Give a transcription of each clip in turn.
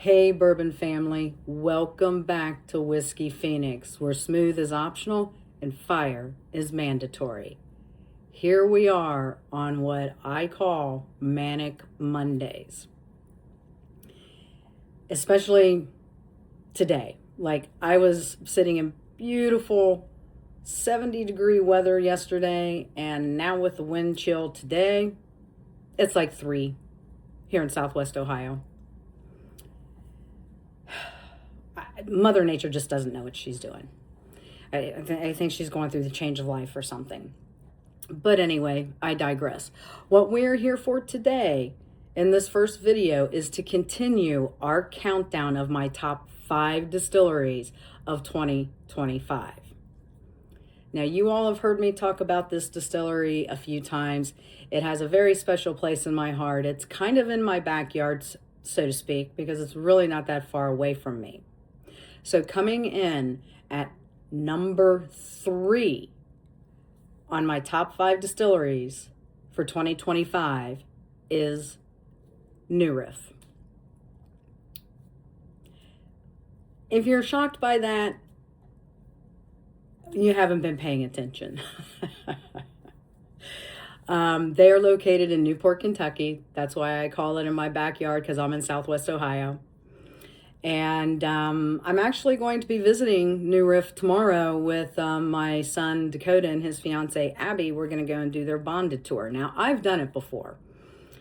Hey, Bourbon family, welcome back to Whiskey Phoenix, where smooth is optional and fire is mandatory. Here we are on what I call Manic Mondays, especially today. Like, I was sitting in beautiful 70-degree weather yesterday, and now with the wind chill today, it's like 3 here in Southwest Ohio. Mother Nature just doesn't know what she's doing. I think she's going through the change of life or something. But anyway, I digress. What we're here for today in this first video is to continue our countdown of my top 5 distilleries of 2025. Now, you all have heard me talk about this distillery a few times. It has a very special place in my heart. It's kind of in my backyard, so to speak, because it's really not that far away from me. So coming in at number 3 on my top 5 distilleries for 2025 is New Riff. If you're shocked by that, you haven't been paying attention. They are located in Newport, Kentucky. That's why I call it in my backyard, because I'm in Southwest Ohio. And I'm actually going to be visiting New Riff tomorrow with my son Dakota and his fiance Abby. We're going to go and do their bonded tour. Now, I've done it before,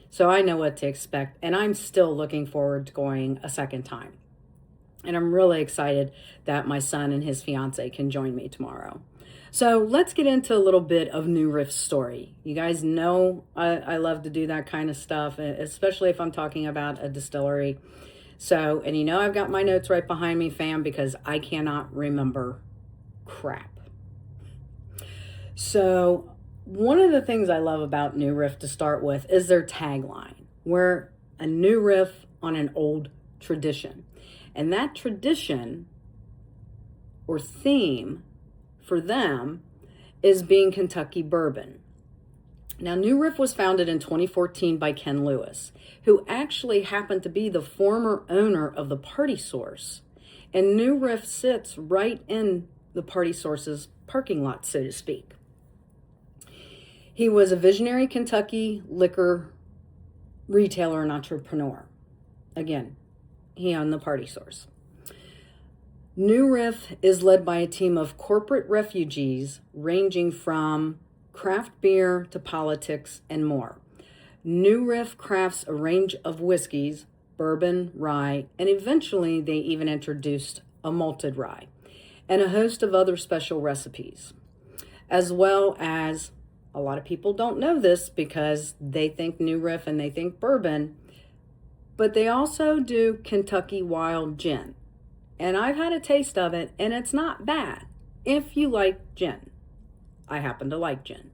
so I know what to expect, and I'm still looking forward to going a second time. And I'm really excited that my son and his fiance can join me tomorrow. So let's get into a little bit of New Riff's story. You guys know I love to do that kind of stuff, especially if I'm talking about a distillery. So, and you know I've got my notes right behind me, fam, because I cannot remember crap. So, one of the things I love about New Riff to start with is their tagline. We're a new riff on an old tradition. And that tradition or theme for them is being Kentucky bourbon. Now, New Riff was founded in 2014 by Ken Lewis, who actually happened to be the former owner of the Party Source. And New Riff sits right in the Party Source's parking lot, so to speak. He was a visionary Kentucky liquor retailer and entrepreneur. Again, he owned the Party Source. New Riff is led by a team of corporate refugees ranging from craft beer to politics and more. New Riff crafts a range of whiskeys, bourbon, rye, and eventually they even introduced a malted rye and a host of other special recipes. As well as, a lot of people don't know this because they think New Riff and they think bourbon, but they also do Kentucky Wild Gin. And I've had a taste of it, and it's not bad if you like gin. I happen to like gin.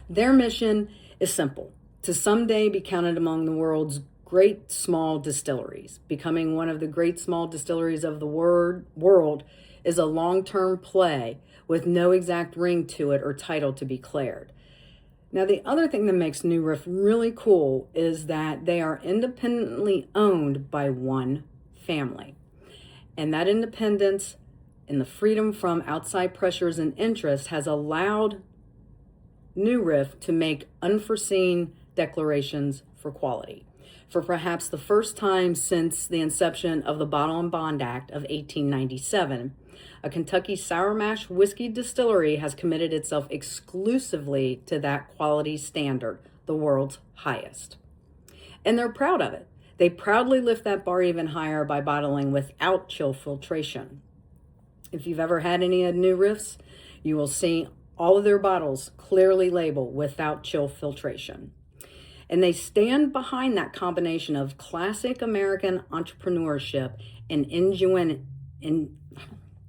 Their mission is simple: to someday be counted among the world's great small distilleries. Becoming one of the great small distilleries of the world is a long-term play with no exact ring to it or title to be declared. Now, the other thing that makes New Riff really cool is that they are independently owned by one family. And that independence and the freedom from outside pressures and interests has allowed New Riff to make unforeseen declarations for quality. For perhaps the first time since the inception of the Bottle and Bond Act of 1897, a Kentucky sour mash whiskey distillery has committed itself exclusively to that quality standard, the world's highest. And they're proud of it. They proudly lift that bar even higher by bottling without chill filtration. If you've ever had any of New Riff's, you will see all of their bottles clearly labeled without chill filtration. And they stand behind that combination of classic American entrepreneurship and ingenuity.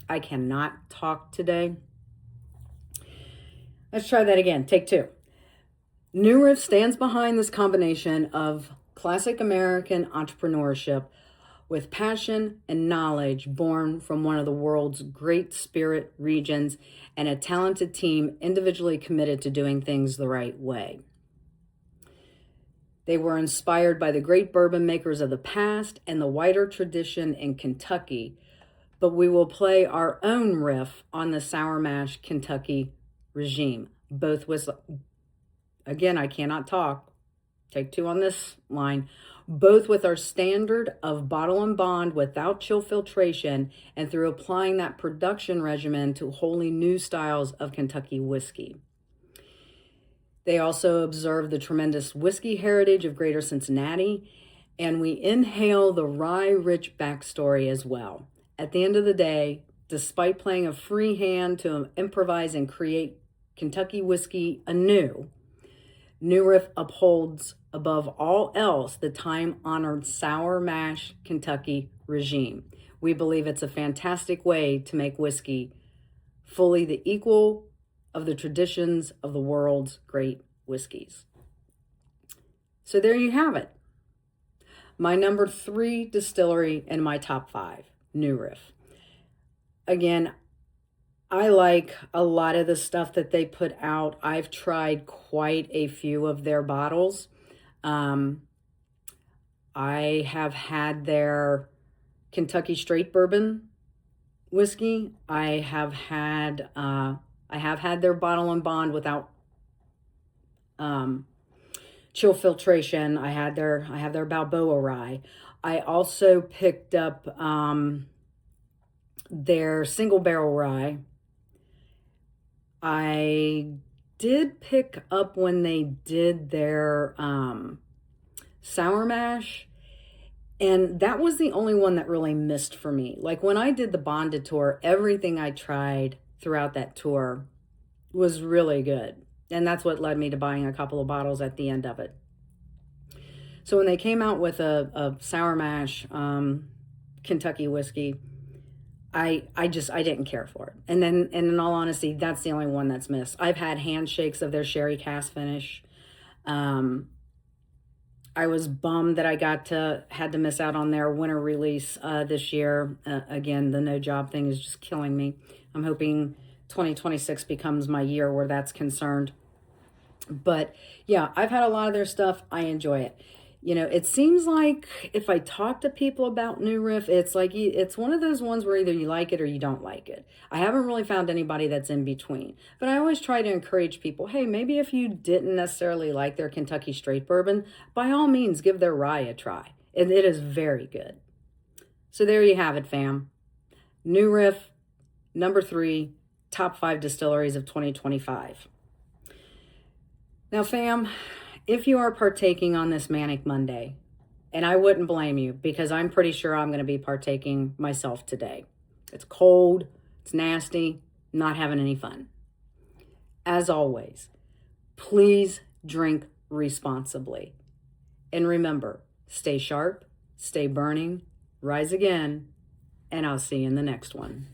I cannot talk today. Let's try that again. Take 2. New Riff stands behind this combination of classic American entrepreneurship with passion and knowledge born from one of the world's great spirit regions and a talented team individually committed to doing things the right way. They were inspired by the great bourbon makers of the past and the wider tradition in Kentucky, but we will play our own riff on the Sour Mash Kentucky regime. Both with, again, I cannot talk, take two on this line, both with our standard of bottle and bond without chill filtration and through applying that production regimen to wholly new styles of Kentucky whiskey. They also observe the tremendous whiskey heritage of Greater Cincinnati, and we inhale the rye-rich backstory as well. At the end of the day, despite playing a free hand to improvise and create Kentucky whiskey anew, New Riff upholds above all else the time-honored Sour Mash Kentucky regime. We believe it's a fantastic way to make whiskey fully the equal of the traditions of the world's great whiskeys. So there you have it. My number 3 distillery in my top 5, New Riff. Again, I like a lot of the stuff that they put out. I've tried quite a few of their bottles. I have had their Kentucky Straight Bourbon whiskey. I have had their bottle and bond without chill filtration. I have their Balboa rye. I also picked up their single barrel rye. I did pick up when they did their sour mash, and that was the only one that really missed for me. Like when I did the bonded tour, everything I tried throughout that tour was really good. And that's what led me to buying a couple of bottles at the end of it. So when they came out with a sour mash Kentucky whiskey, I didn't care for it. And in all honesty, that's the only one that's missed. I've had handshakes of their sherry cask finish. I was bummed that I had to miss out on their winter release this year. Again, the no job thing is just killing me. I'm hoping 2026 becomes my year where that's concerned. But yeah, I've had a lot of their stuff. I enjoy it. You know, it seems like if I talk to people about New Riff, it's like it's one of those ones where either you like it or you don't like it. I haven't really found anybody that's in between. But I always try to encourage people, hey, maybe if you didn't necessarily like their Kentucky Straight Bourbon, by all means, give their rye a try. It is very good. So there you have it, fam. New Riff, number 3, top 5 distilleries of 2025. Now, fam, if you are partaking on this Manic Monday, and I wouldn't blame you because I'm pretty sure I'm going to be partaking myself today. It's cold, it's nasty, not having any fun. As always, please drink responsibly. And remember, stay sharp, stay burning, rise again, and I'll see you in the next one.